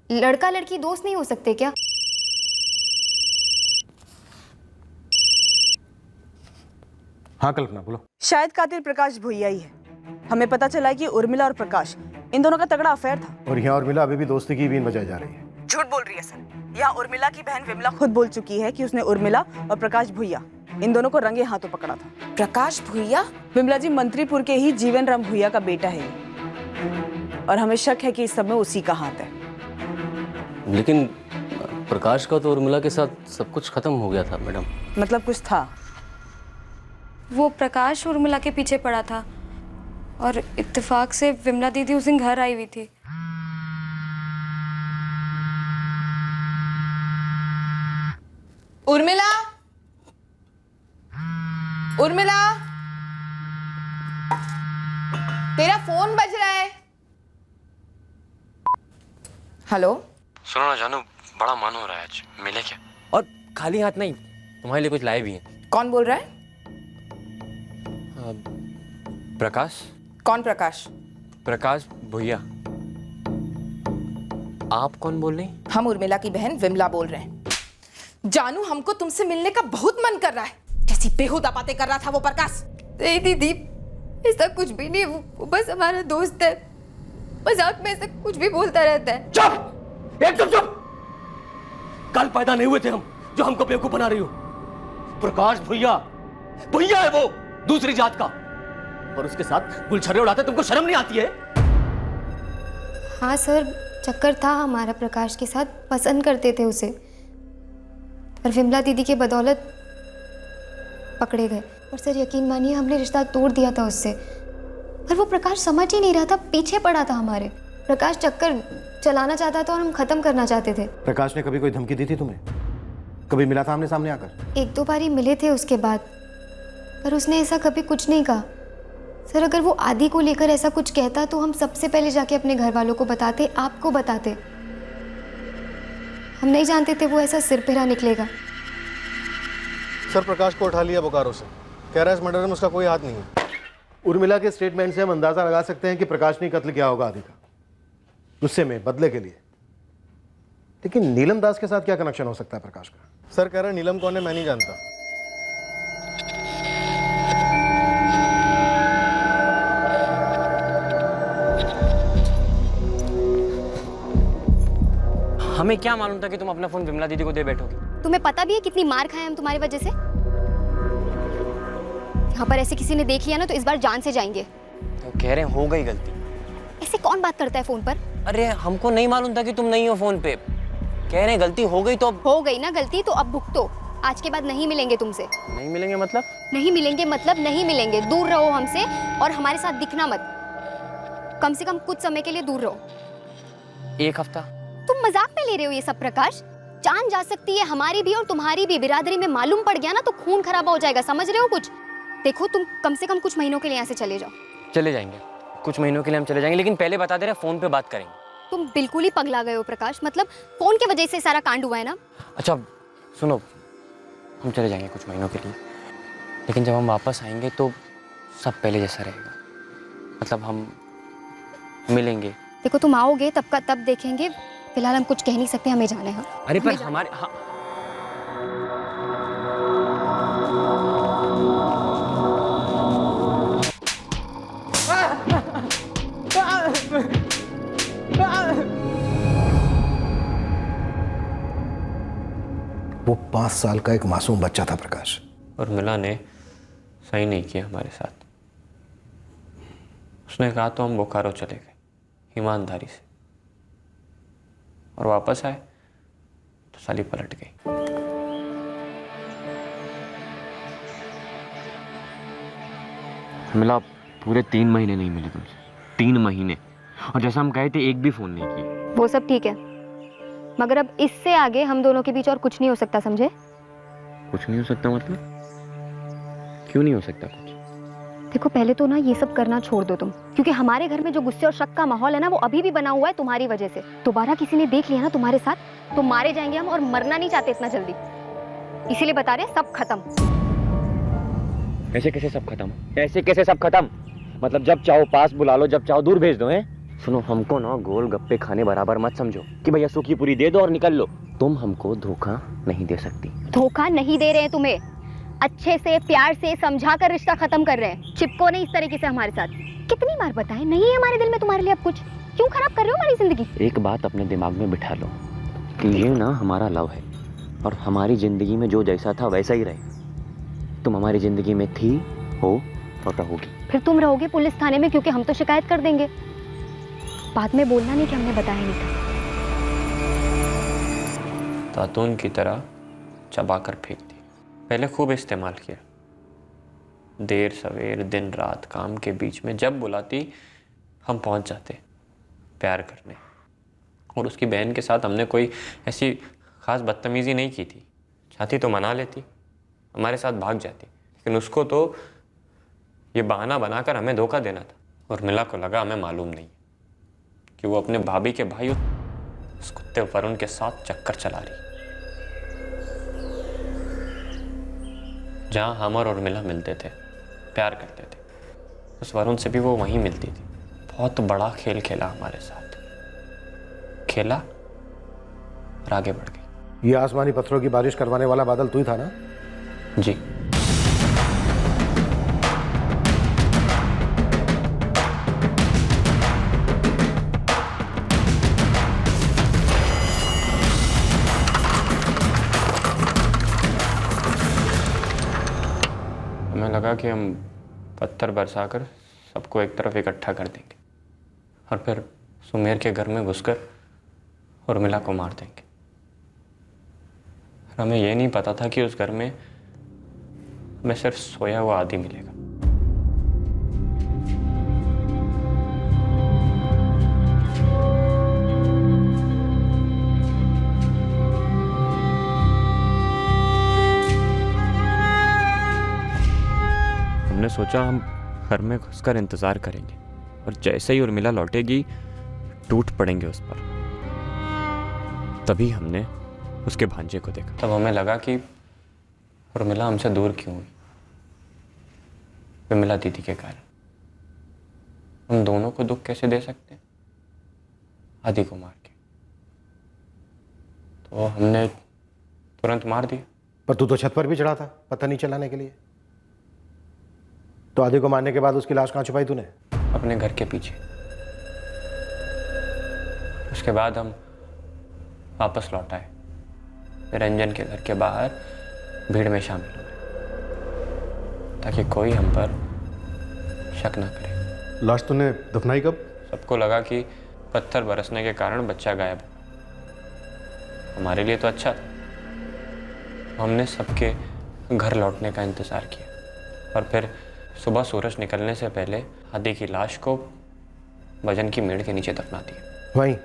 लड़का लड़की दोस्त नहीं हो सकते क्या? हाँ कल्पना, बोलो। शायद कातिल प्रकाश भुइया ही है। हमें पता चला है कि उर्मिला और प्रकाश, इन दोनों का तगड़ा अफेयर था। और यहाँ उर्मिला अभी भी दोस्ती की बीन बजाई जा रही है। झूठ बोल रही है सर। यहाँ उर्मिला की बहन विमला खुद बोल चुकी है कि उसने उर्मिला और प्रकाश भुइया, इन दोनों को रंगे हाथों पकड़ा था। प्रकाश भुइया? विमला जी, मंत्रीपुर के ही जीवन राम भुइया का बेटा है ये। और हमें शक है कि इस सब में उसी का हाथ है। लेकिन प्रकाश का तो उर्मिला के साथ सब कुछ खत्म हो गया था मैडम। मतलब कुछ था? वो प्रकाश उर्मिला के पीछे पड़ा था और इत्तेफाक से विमला दीदी उस दिन घर आई हुई थी। उर्मिला, उर्मिला, तेरा फोन बज रहा है। हेलो। सुनो ना जानू, बड़ा मन हो रहा है आज, मिले क्या? और खाली हाथ नहीं, तुम्हारे लिए कुछ लाए भी हैं। कौन बोल रहा है? प्रकाश। कौन प्रकाश? प्रकाश भुइया। आप कौन बोल रही? हम उर्मिला की बहन विमला बोल रहे हैं। जानू, हमको तुमसे मिलने का बहुत मन कर रहा है। कैसी बेहुदा बातें कर रहा था वो प्रकाश। नहीं दीदी, ऐसा कुछ भी नहीं, वो बस हमारा दोस्त है, मजाक में ऐसा कुछ भी बोलता रहता है। चुप, एकदम चुप। कल पैदा नहीं हुए थे हम जो हमको बेवकूफ बना रही हो। प्रकाश भुइया, भुइया है वो, दूसरी जात का, और उसके साथ गुलछर्रे उड़ाते तुमको शर्म नहीं आती है? हाँ सर, चक्कर था हमारा प्रकाश के साथ, पसंद करते थे उसे, पर विमला दीदी के बदौलत पकड़े गए। और सर यकीन मानिए, हमने रिश्ता तोड़ दिया था उससे, पर वो प्रकाश समझ ही नहीं रहा था, पीछे पड़ा था हमारे। प्रकाश चक्कर चलाना चाहता था और हम खत्म करना चाहते थे। प्रकाश ने कभी कोई धमकी दी थी तुम्हें? कभी मिला था आमने सामने आकर? 1-2 बार ही मिले थे उसके बाद, पर उसने ऐसा कभी कुछ नहीं कहा। सर, अगर वो आदि को लेकर ऐसा कुछ कहता तो हम सबसे पहले जाके अपने घर वालों को बताते, आपको बताते। हम नहीं जानते थे वो ऐसा सिरफिरा निकलेगा। सर, प्रकाश को उठा लिया बोकारो से, कह रहा है इस मर्डर में उसका कोई हाथ नहीं है। उर्मिला के स्टेटमेंट से हम अंदाजा लगा सकते हैं कि प्रकाश ने कत्ल किया होगा आदि का, गुस्से में, बदले के लिए। लेकिन नीलम दास के साथ क्या कनेक्शन हो सकता है प्रकाश का? सर कह रहे हैं नीलम कौन है मैं नहीं जानता। हमें क्या मालूम था कि तुम अपना फोन विमला दीदी को दे बैठोगे? तुम्हें पता भी है कितनी मार खाए हम तुम्हारी वजह से? यहाँ पर ऐसे किसी ने देख लिया ना तो इस बार जान से जाएंगे। तो कह रहे हैं हो गई गलती। ऐसे कौन बात करता है फोन पर? अरे हमको नहीं मालूम था कि तुम नहीं हो फोन पे। कह रहे हैं गलती हो गई तो अब हो गई ना गलती, तो अब भुगतो। आज के बाद नहीं मिलेंगे तुमसे। नहीं मिलेंगे मतलब? नहीं मिलेंगे मतलब नहीं मिलेंगे। दूर रहो हमसे और हमारे साथ दिखना मत। कम से कम कुछ समय के लिए दूर रहो। 1 हफ्ता? तुम मजाक में ले रहे हो ये सब प्रकाश? जान जा सकती है हमारी भी और तुम्हारी भी। बिरादरी में मालूम पड़ गया ना तो खून खराबा हो जाएगा, समझ रहे हो कुछ? देखो, तुम कम से कम कुछ महीनों के लिए यहाँ से चले जाओ। चले जाएंगे, कुछ महीनों के लिए हम चले जाएंगे, लेकिन पहले बता दे रहे फोन पे बात करेंगे। तुम बिल्कुल ही पगला गए हो प्रकाश। मतलब फोन की वजह से सारा कांड हुआ है ना? अच्छा सुनो, हम चले जाएंगे कुछ महीनों के लिए, लेकिन जब हम वापस आएंगे तो सब पहले जैसा रहेगा। मतलब हम मिलेंगे। देखो, तुम आओगे तब का तब देखेंगे, फिलहाल हम कुछ कह नहीं सकते, हमें जाना है। अरे पर हमारे 5 साल का एक मासूम बच्चा था प्रकाश। और मिला ने सही नहीं किया हमारे साथ। उसने कहा तो हम बोकारो चले गए ईमानदारी से, और वापस आए तो साली पलट गई। मिला पूरे 3 महीने नहीं मिले तुमसे, 3 महीने, और जैसा हम कहे थे एक भी फोन नहीं किए। वो सब ठीक है, मगर अब इससे आगे हम दोनों के बीच और कुछ नहीं हो सकता, समझे? कुछ नहीं हो सकता मतलब? क्यों नहीं हो सकता कुछ? देखो पहले तो ना ये सब करना छोड़ दो तुम, क्योंकि हमारे घर में जो गुस्से और शक का माहौल है ना, वो अभी भी बना हुआ है तुम्हारी वजह से। दोबारा किसी ने देख लिया ना तुम्हारे साथ तो मारे जाएंगे हम, और मरना नहीं चाहते इतना जल्दी, इसीलिए बता रहे सब खत्म। ऐसे कैसे सब खत्म? ऐसे कैसे सब खत्म? मतलब जब चाहो पास बुला लो, जब चाहो दूर भेज दो, हैं? सुनो, हमको ना गोल गप्पे खाने बराबर मत समझो कि भैया सूखी पूरी दे दो और निकल लो। तुम हमको धोखा नहीं दे सकती। धोखा नहीं दे रहे हैं तुम्हें, अच्छे से प्यार से समझा कर रिश्ता खत्म कर रहे हैं। चिपको नहीं इस तरीके से हमारे साथ। कितनी बार बताएं, नहीं है हमारे दिल में तुम्हारे लिए अब कुछ, क्यों खराब कर रहे हो हमारी जिंदगी? एक बात अपने दिमाग में बिठा लो कि ये ना हमारा लव है, और हमारी जिंदगी में जो जैसा था वैसा ही रहे। तुम हमारी जिंदगी में थी, हो और रहोगी। फिर तुम रहोगे पुलिस थाने में, क्योंकि हम तो शिकायत कर देंगे। बाद में बोलना नहीं कि हमने बताया नहीं था। तातून की तरह चबा कर फेंक दी। पहले खूब इस्तेमाल किया, देर सवेर दिन रात काम के बीच में जब बुलाती हम पहुंच जाते प्यार करने। और उसकी बहन के साथ हमने कोई ऐसी खास बदतमीजी नहीं की थी। चाहती तो मना लेती, हमारे साथ भाग जाती, लेकिन उसको तो ये बहाना बनाकर हमें धोखा देना था। और मिला को लगा हमें मालूम नहीं कि वो अपने भाभी के भाई उस कुत्ते वरुण के साथ चक्कर चला रही। जहाँ हम और मिला मिलते थे, प्यार करते थे, उस वरुण से भी वो वहीं मिलती थी। बहुत बड़ा खेल खेला हमारे साथ, खेला और आगे बढ़ गई। ये आसमानी पत्थरों की बारिश करवाने वाला बादल तू ही था ना? जी। हमें लगा कि हम पत्थर बरसाकर सबको एक तरफ इकट्ठा कर देंगे और फिर सुमेर के घर में घुसकर उर्मिला को मार देंगे। हमें यह नहीं पता था कि उस घर में हमें सिर्फ सोया हुआ आदि मिलेगा। हमने सोचा हम घर में घुसकर इंतजार करेंगे और जैसे ही उर्मिला लौटेगी टूट पड़ेंगे उस पर। तभी हमने उसके भांजे को देखा। तब हमें लगा कि उर्मिला हमसे दूर क्यों हुई। उर्मिला दीदी के कारण। हम दोनों को दुख कैसे दे सकते हैं आदि को मार के। तो हमने तुरंत मार दिया। पर तू तो छत पर भी चढ़ा था पता नहीं चलाने के लिए। तो आदि को मारने के बाद उसकी लाश कहाँ छुपाई तूने? अपने घर के पीछे। उसके बाद हम वापस लौट आए, रंजन के घर के बाहर भीड़ में शामिल हुए ताकि कोई हम पर शक न करे। लाश तूने दफनाई कब? सबको लगा कि पत्थर बरसने के कारण बच्चा गायब है। हमारे लिए तो अच्छा था। हमने सबके घर लौटने का इंतजार किया और फिर सुबह सूरज निकलने से पहले आदि की लाश को वजन की मेड़ के नीचे दफना दिया। वहीं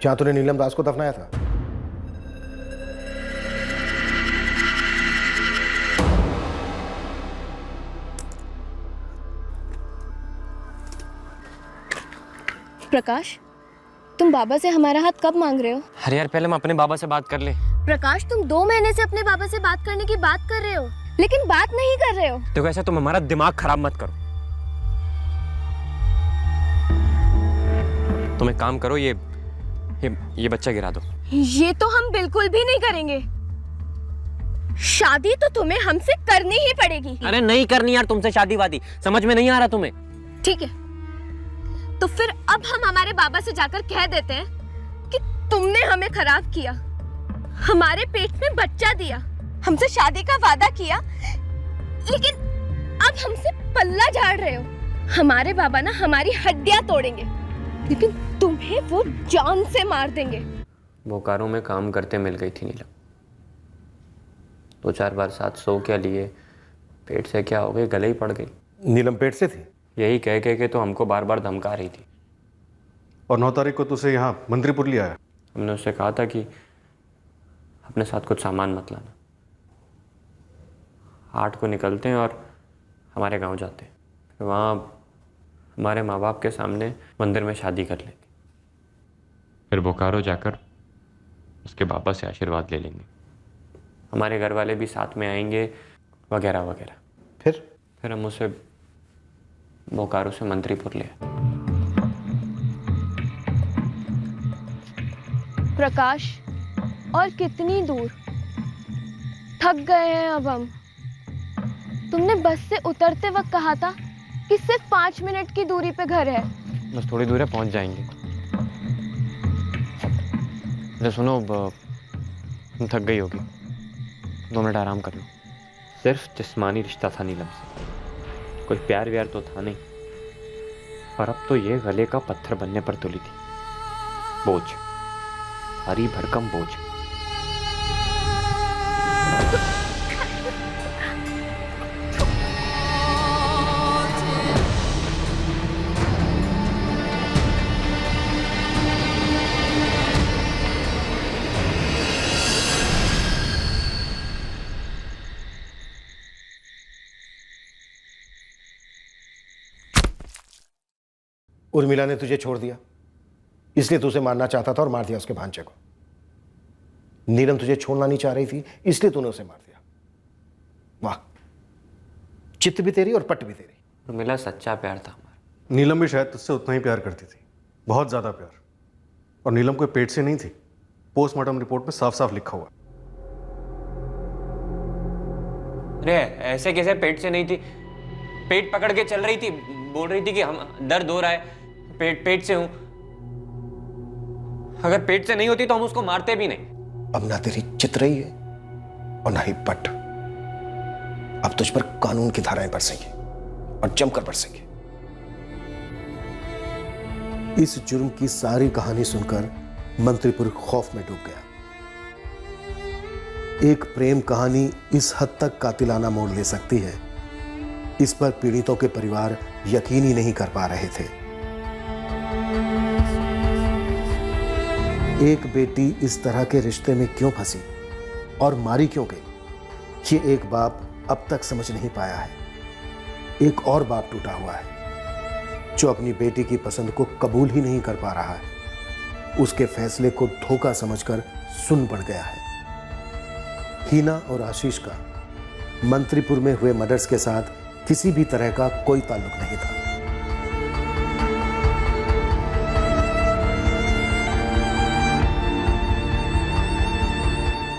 जहां तूने नीलम दास को दफनाया था? प्रकाश, तुम बाबा से हमारा हाथ कब मांग रहे हो? अरे यार पहले हम अपने बाबा से बात कर ले। प्रकाश, तुम 2 महीने से अपने बाबा से बात करने की बात कर रहे हो, लेकिन बात नहीं कर रहे हो। देखो ऐसा तुम हमारा दिमाग खराब मत करो। तुम एक काम करो, ये बच्चा गिरा दो। ये तो हम बिल्कुल भी नहीं करेंगे। शादी तो तुम्हें हमसे करनी ही पड़ेगी। अरे नहीं करनी यार तुमसे शादी वादी, समझ में नहीं आ रहा तुम्हें? ठीक है, तो फिर अब हम हमारे बाबा से जाकर कह देते हैं कि तुमने हमें खराब किया। हमारे पेट में बच्चा दिया, हमसे शादी का वादा किया, लेकिन अब हमसे पल्ला झाड़ रहे हो। हमारे बाबा ना हमारी हड्डियां तोड़ेंगे, लेकिन तुम्हें वो जान से मार देंगे। बोकारो में काम करते मिल गई थी नीलम। 2-4 बार साथ सो क्या लिए, पेट से क्या हो गई, गले ही पड़ गई। नीलम पेट से थी? यही कह के तो हमको बार बार धमका रही थी। और 9 तारीख को तुझे यहाँ मंत्रीपुर ले आया? हमने उससे कहा था कि अपने साथ कुछ सामान मत लाना। 8 को निकलते हैं और हमारे गांव जाते हैं, फिर वहाँ हमारे माँ बाप के सामने मंदिर में शादी कर लेंगे, फिर बोकारो जाकर उसके बाबा से आशीर्वाद ले लेंगे। हमारे घर वाले भी साथ में आएंगे वगैरह वगैरह। फिर हम उसे बोकारो से मंत्रीपुर ले आए। प्रकाश, और कितनी दूर? थक गए हैं अब हम। तुमने बस से उतरते वक्त कहा था कि सिर्फ 5 मिनट की दूरी पे घर है। बस थोड़ी दूर है, पहुंच जाएंगे। अरे सुनो, तुम थक गई होगी, 2 मिनट आराम कर लो। सिर्फ जिस्मानी रिश्ता था नीलम से, कोई प्यार व्यार तो था नहीं। और अब तो ये गले का पत्थर बनने पर तुली थी। बोझ, भारी भरकम बोझ। उर्मिला ने तुझे छोड़ दिया, इसलिए तू उसे मारना चाहता था और मार दिया उसके भांजे को। नीलम तुझे छोड़ना नहीं चाह रही थी, इसलिए तूने उसे मार दिया। वाह, चित्त भी तेरी और पट भी तेरी। उर्मिला सच्चा प्यार था हमारा। नीलम भी शायद तुझसे उतना ही प्यार करती थी, बहुत ज्यादा प्यार। और नीलम कोई पेट से नहीं थी, पोस्टमार्टम रिपोर्ट में साफ साफ लिखा हुआ। अरे ऐसे कैसे पेट से नहीं थी? पेट पकड़ के चल रही थी, बोल रही थी कि हम दर्द हो रहा है, पेट से हूं। अगर पेट से नहीं होती तो हम उसको मारते भी नहीं। अब ना तेरी चित रही है और ना ही पट। अब तुझ पर कानून की धाराएं बरसेंगी और जमकर बरसेंगी। इस जुर्म की सारी कहानी सुनकर मंत्रीपुर खौफ में डूब गया। एक प्रेम कहानी इस हद तक कातिलाना मोड़ ले सकती है, इस पर पीड़ितों के परिवार यकीन ही नहीं कर पा रहे थे। एक बेटी इस तरह के रिश्ते में क्यों फंसी और मारी क्यों गई, ये एक बाप अब तक समझ नहीं पाया है। एक और बाप टूटा हुआ है जो अपनी बेटी की पसंद को कबूल ही नहीं कर पा रहा है, उसके फैसले को धोखा समझकर सुन पड़ गया है। हीना और आशीष का मंत्रीपुर में हुए मर्डर्स के साथ किसी भी तरह का कोई ताल्लुक नहीं था।